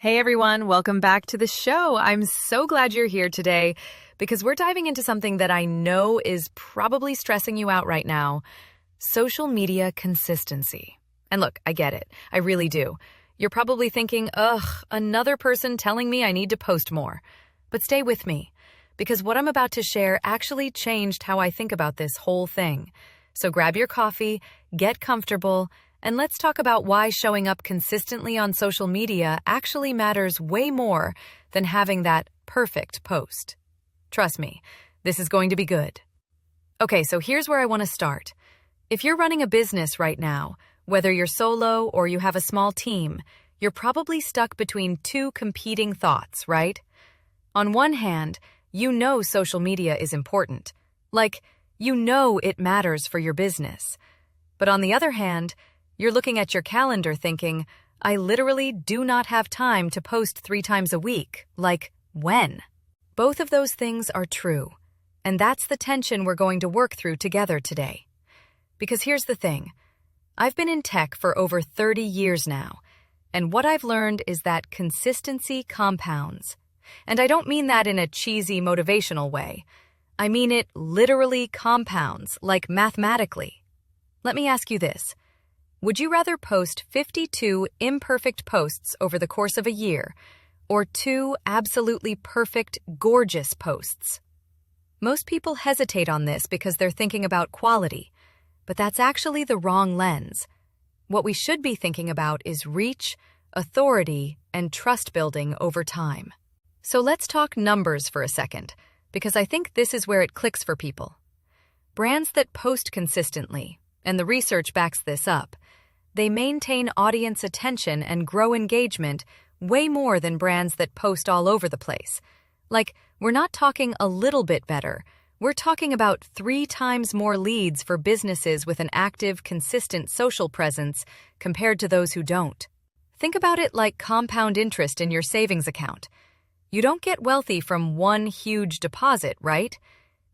Hey everyone, welcome back to the show. I'm so glad you're here today because we're diving into something that I know is probably stressing you out right now: social media consistency. And look, I get it. I really do. You're probably thinking, another person telling me I need to post more. But stay with me, because what I'm about to share actually changed how I think about this whole thing. So grab your coffee, get comfortable, and let's talk about why showing up consistently on social media actually matters way more than having that perfect post. Trust me, this is going to be good. Okay, so here's where I want to start. If you're running a business right now, whether you're solo or you have a small team, you're probably stuck between two competing thoughts, right? On one hand, you know social media is important. Like, you know it matters for your business. But on the other hand, you're looking at your calendar thinking, I literally do not have time to post 3 times a week. Like, when? Both of those things are true. And that's the tension we're going to work through together today. Because here's the thing. I've been in tech for over 30 years now. And what I've learned is that consistency compounds. And I don't mean that in a cheesy motivational way. I mean it literally compounds, like mathematically. Let me ask you this. Would you rather post 52 imperfect posts over the course of a year, or 2 absolutely perfect, gorgeous posts? Most people hesitate on this because they're thinking about quality, but that's actually the wrong lens. What we should be thinking about is reach, authority, and trust building over time. So let's talk numbers for a second, because I think this is where it clicks for people. Brands that post consistently, and the research backs this up, they maintain audience attention and grow engagement way more than brands that post all over the place. Like, we're not talking a little bit better. We're talking about 3 times more leads for businesses with an active, consistent social presence compared to those who don't. Think about it like compound interest in your savings account. You don't get wealthy from one huge deposit, right?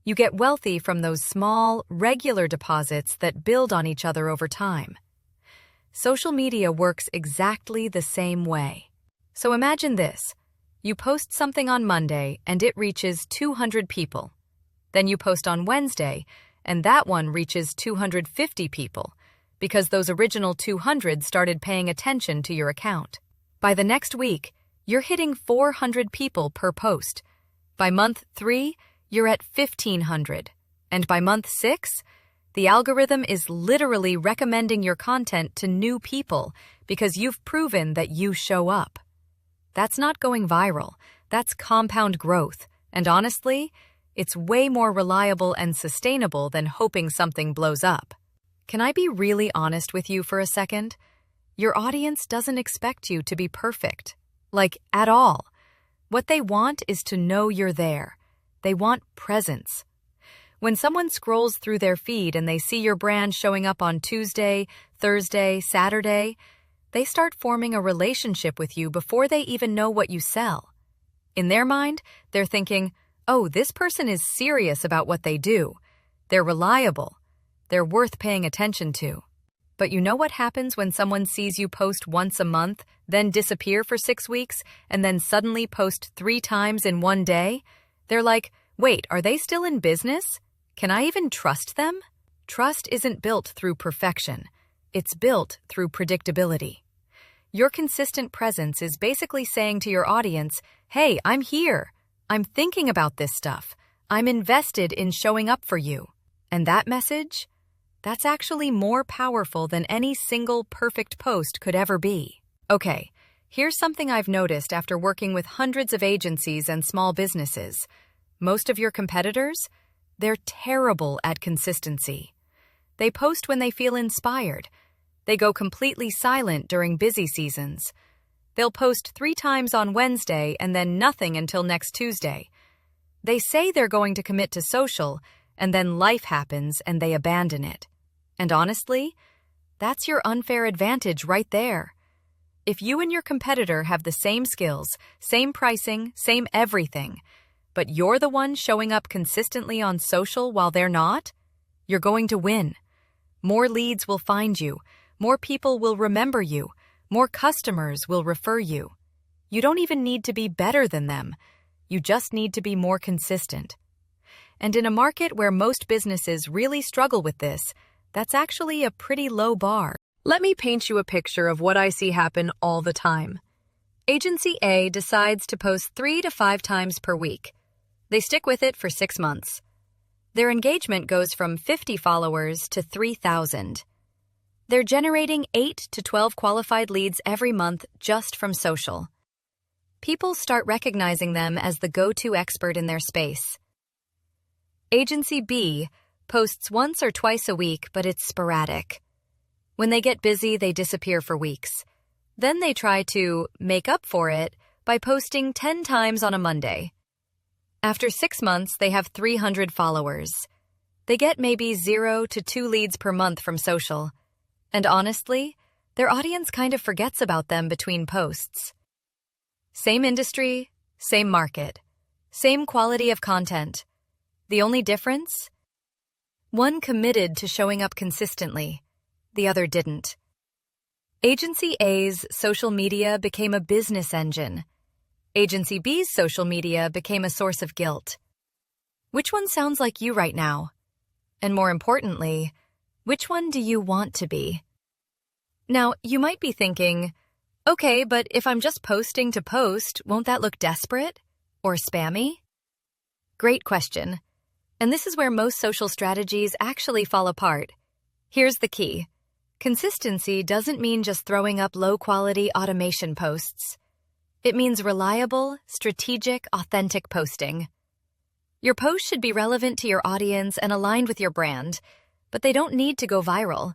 You get wealthy from those small, regular deposits that build on each other over time. Social media works exactly the same way. So imagine this. You post something on Monday and it reaches 200 people. Then you post on Wednesday and that one reaches 250 people because those original 200 started paying attention to your account. By the next week, you're hitting 400 people per post. By month 3, you're at 1,500. And by month 6, the algorithm is literally recommending your content to new people because you've proven that you show up. That's not going viral. That's compound growth. And honestly, it's way more reliable and sustainable than hoping something blows up. Can I be really honest with you for a second? Your audience doesn't expect you to be perfect. Like, at all. What they want is to know you're there. They want presence. When someone scrolls through their feed and they see your brand showing up on Tuesday, Thursday, Saturday, they start forming a relationship with you before they even know what you sell. In their mind, they're thinking, oh, this person is serious about what they do. They're reliable. They're worth paying attention to. But you know what happens when someone sees you post once a month, then disappear for 6 weeks, and then suddenly post 3 times in one day? They're like, wait, are they still in business? Can I even trust them? Trust isn't built through perfection. It's built through predictability. Your consistent presence is basically saying to your audience, hey, I'm here. I'm thinking about this stuff. I'm invested in showing up for you. And that message? That's actually more powerful than any single perfect post could ever be. Okay, here's something I've noticed after working with hundreds of agencies and small businesses. Most of your competitors? They're terrible at consistency. They post when they feel inspired. They go completely silent during busy seasons. They'll post 3 times on Wednesday and then nothing until next Tuesday. They say they're going to commit to social, and then life happens and they abandon it. And honestly, that's your unfair advantage right there. If you and your competitor have the same skills, same pricing, same everything, but you're the one showing up consistently on social while they're not, you're going to win. More leads will find you. More people will remember you. More customers will refer you. You don't even need to be better than them. You just need to be more consistent. And in a market where most businesses really struggle with this, that's actually a pretty low bar. Let me paint you a picture of what I see happen all the time. Agency A decides to post 3 to 5 times per week. They stick with it for 6 months. Their engagement goes from 50 followers to 3,000. They're generating 8 to 12 qualified leads every month just from social. People start recognizing them as the go-to expert in their space. Agency B posts once or twice a week, but it's sporadic. When they get busy, they disappear for weeks. Then they try to make up for it by posting 10 times on a Monday. After 6 months, they have 300 followers. They get maybe 0 to 2 leads per month from social. And honestly, their audience kind of forgets about them between posts. Same industry, same market, same quality of content. The only difference? One committed to showing up consistently. The other didn't. Agency A's social media became a business engine. Agency B's social media became a source of guilt. Which one sounds like you right now? And more importantly, which one do you want to be? Now, you might be thinking, okay, but if I'm just posting to post, won't that look desperate or spammy? Great question. And this is where most social strategies actually fall apart. Here's the key. Consistency doesn't mean just throwing up low-quality automation posts. It means reliable, strategic, authentic posting. Your post should be relevant to your audience and aligned with your brand, but they don't need to go viral.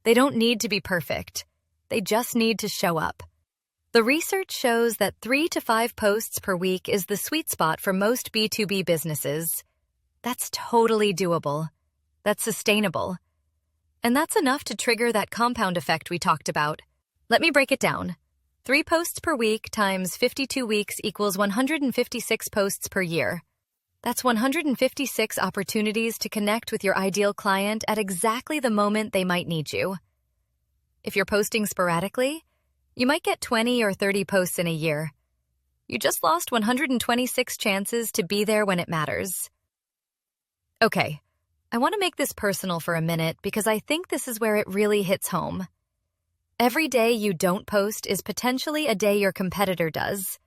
They don't need to be perfect. They just need to show up. The research shows that 3 to 5 posts per week is the sweet spot for most B2B businesses. That's totally doable. That's sustainable. And that's enough to trigger that compound effect we talked about. Let me break it down. 3 posts per week times 52 weeks equals 156 posts per year. That's 156 opportunities to connect with your ideal client at exactly the moment they might need you. If you're posting sporadically, you might get 20 or 30 posts in a year. You just lost 126 chances to be there when it matters. Okay, I want to make this personal for a minute because I think this is where it really hits home. Every day you don't post is potentially a day your competitor does.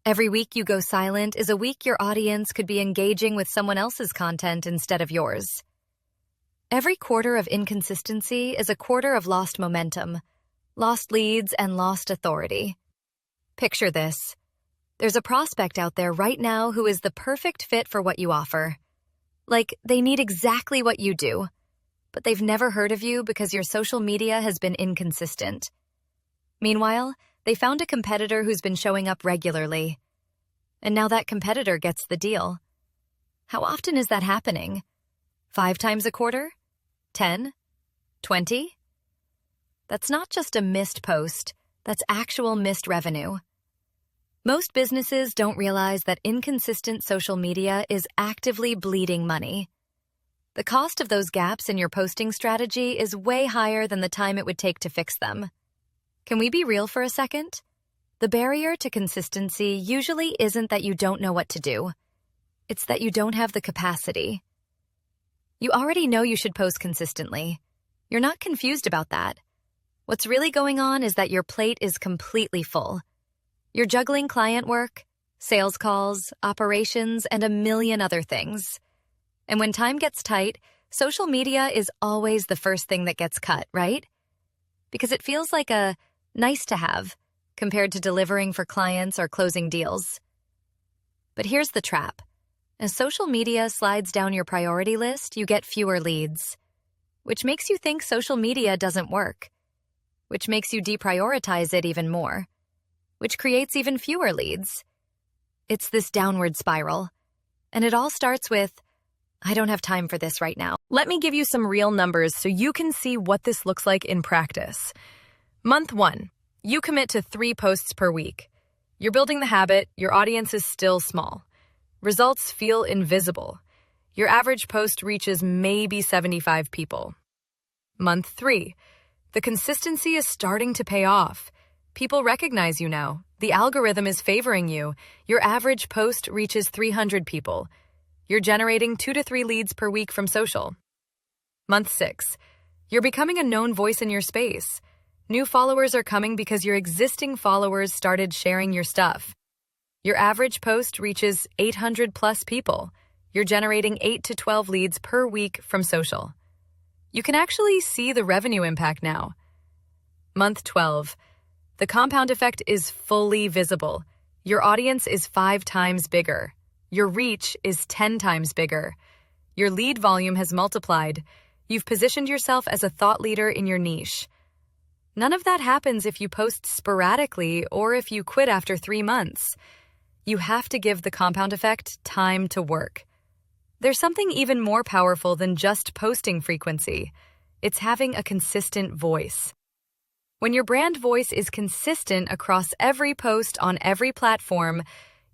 Every week you go silent is a week your audience could be engaging with someone else's content instead of yours. Every quarter of inconsistency is a quarter of lost momentum, lost leads, and lost authority. Picture this. There's a prospect out there right now who is the perfect fit for what you offer. Like, they need exactly what you do, but they've never heard of you because your social media has been inconsistent. Meanwhile, they found a competitor who's been showing up regularly. And now that competitor gets the deal. How often is that happening? 5 times a quarter? 10? 20? That's not just a missed post, that's actual missed revenue. Most businesses don't realize that inconsistent social media is actively bleeding money. The cost of those gaps in your posting strategy is way higher than the time it would take to fix them. Can we be real for a second? The barrier to consistency usually isn't that you don't know what to do. It's that you don't have the capacity. You already know you should post consistently. You're not confused about that. What's really going on is that your plate is completely full. You're juggling client work, sales calls, operations, and a million other things. And when time gets tight, social media is always the first thing that gets cut, right? Because it feels like a nice to have compared to delivering for clients or closing deals. But here's the trap. As social media slides down your priority list, you get fewer leads, which makes you think social media doesn't work, which makes you deprioritize it even more, which creates even fewer leads. It's this downward spiral. And it all starts with, I don't have time for this right now. Let me give you some real numbers so you can see what this looks like in practice. Month 1, you commit to 3 posts per week. You're building the habit, your audience is still small. Results feel invisible. Your average post reaches maybe 75 people. Month 3, the consistency is starting to pay off. People recognize you now. The algorithm is favoring you. Your average post reaches 300 people. You're generating 2 to 3 leads per week from social. Month 6. You're becoming a known voice in your space. New followers are coming because your existing followers started sharing your stuff. Your average post reaches 800 plus people. You're generating 8 to 12 leads per week from social. You can actually see the revenue impact now. Month 12. The compound effect is fully visible. Your audience is 5 times bigger. Your reach is 10 times bigger. Your lead volume has multiplied. You've positioned yourself as a thought leader in your niche. None of that happens if you post sporadically or if you quit after 3 months. You have to give the compound effect time to work. There's something even more powerful than just posting frequency. It's having a consistent voice. When your brand voice is consistent across every post on every platform,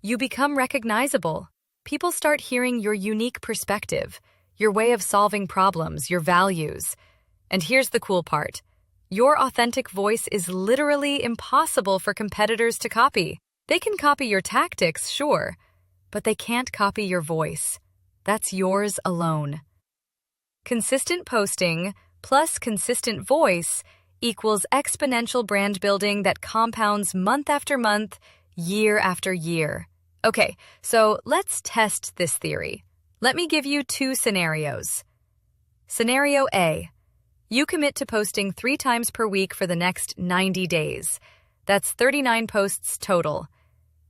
you become recognizable. People start hearing your unique perspective, your way of solving problems, your values. And here's the cool part. Your authentic voice is literally impossible for competitors to copy. They can copy your tactics, sure, but they can't copy your voice. That's yours alone. Consistent posting plus consistent voice equals exponential brand building that compounds month after month, year after year. Okay, so let's test this theory. Let me give you 2 scenarios. Scenario A. You commit to posting 3 times per week for the next 90 days. That's 39 posts total.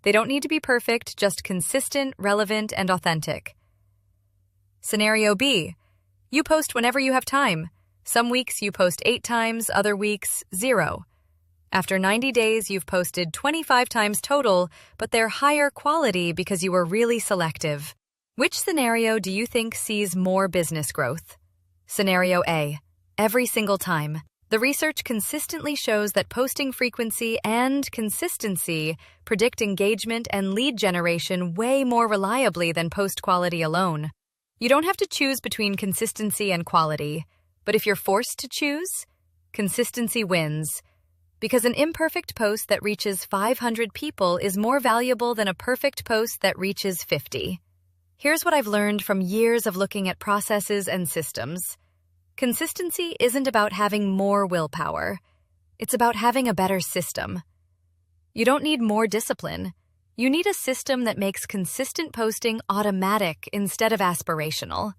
They don't need to be perfect, just consistent, relevant, and authentic. Scenario B. You post whenever you have time. Some weeks you post 8 times, other weeks 0. After 90 days, you've posted 25 times total, but they're higher quality because you were really selective. Which scenario do you think sees more business growth? Scenario A. Every single time. The research consistently shows that posting frequency and consistency predict engagement and lead generation way more reliably than post quality alone. You don't have to choose between consistency and quality, but if you're forced to choose, consistency wins. Because an imperfect post that reaches 500 people is more valuable than a perfect post that reaches 50. Here's what I've learned from years of looking at processes and systems. Consistency isn't about having more willpower. It's about having a better system. You don't need more discipline. You need a system that makes consistent posting automatic instead of aspirational.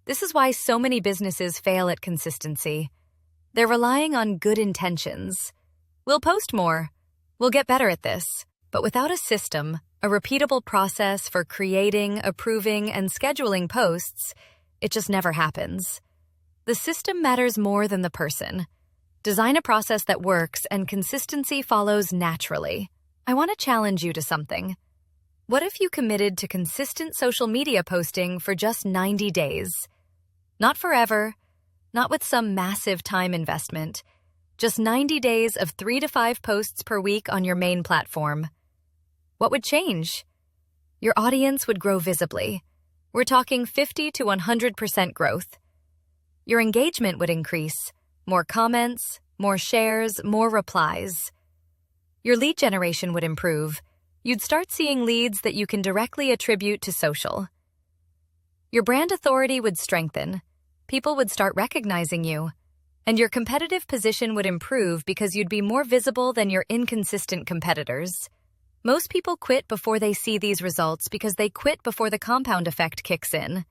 This is why so many businesses fail at consistency. They're relying on good intentions. We'll post more. We'll get better at this. But without a system, a repeatable process for creating, approving, and scheduling posts, it just never happens. The system matters more than the person. Design a process that works and consistency follows naturally. I want to challenge you to something. What if you committed to consistent social media posting for just 90 days? Not forever, not with some massive time investment. Just 90 days of 3 to 5 posts per week on your main platform. What would change? Your audience would grow visibly. We're talking 50 to 100% growth. Your engagement would increase. More comments, more shares, more replies. Your lead generation would improve. You'd start seeing leads that you can directly attribute to social. Your brand authority would strengthen. People would start recognizing you. And your competitive position would improve because you'd be more visible than your inconsistent competitors. Most people quit before they see these results because they quit before the compound effect kicks in.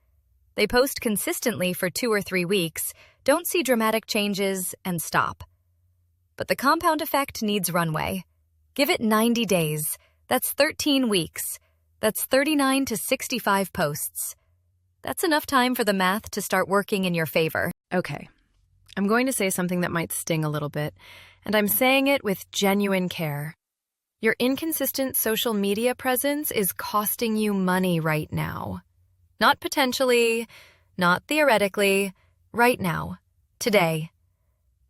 They post consistently for 2 or 3 weeks, don't see dramatic changes, and stop. But the compound effect needs runway. Give it 90 days. That's 13 weeks. That's 39 to 65 posts. That's enough time for the math to start working in your favor. Okay, I'm going to say something that might sting a little bit, and I'm saying it with genuine care. Your inconsistent social media presence is costing you money right now. Not potentially, not theoretically, right now, today.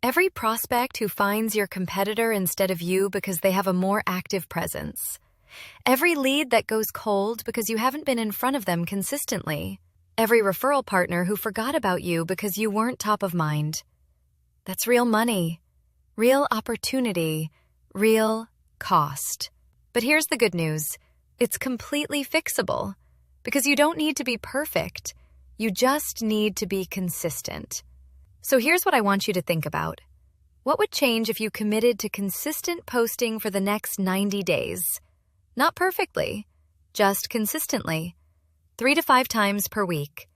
Every prospect who finds your competitor instead of you because they have a more active presence. Every lead that goes cold because you haven't been in front of them consistently. Every referral partner who forgot about you because you weren't top of mind. That's real money, real opportunity, real cost. But here's the good news. It's completely fixable because you don't need to be perfect. You just need to be consistent. So here's what I want you to think about. What would change if you committed to consistent posting for the next 90 days? Not perfectly, just consistently. 3 to 5 times per week.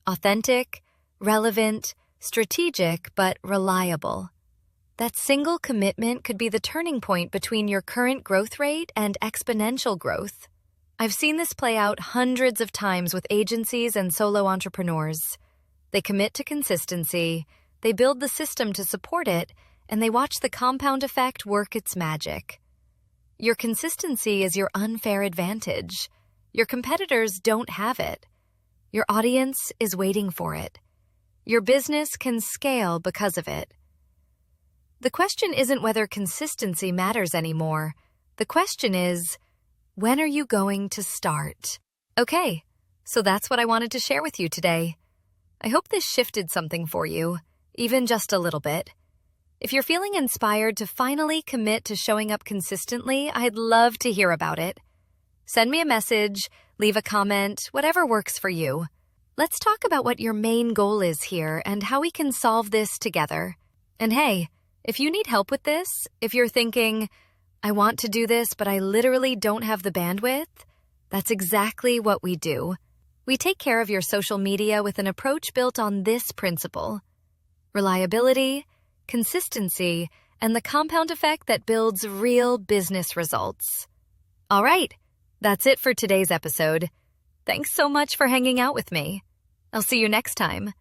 Authentic, relevant, strategic, but reliable. That single commitment could be the turning point between your current growth rate and exponential growth. I've seen this play out hundreds of times with agencies and solo entrepreneurs. They commit to consistency, they build the system to support it, and they watch the compound effect work its magic. Your consistency is your unfair advantage. Your competitors don't have it. Your audience is waiting for it. Your business can scale because of it. The question isn't whether consistency matters anymore. The question is, when are you going to start? Okay, so that's what I wanted to share with you today. I hope this shifted something for you, even just a little bit. If you're feeling inspired to finally commit to showing up consistently, I'd love to hear about it. Send me a message, leave a comment, whatever works for you. Let's talk about what your main goal is here and how we can solve this together. And hey, if you need help with this, if you're thinking, I want to do this, but I literally don't have the bandwidth, that's exactly what we do. We take care of your social media with an approach built on this principle: reliability, consistency, and the compound effect that builds real business results. All right, that's it for today's episode. Thanks so much for hanging out with me. I'll see you next time.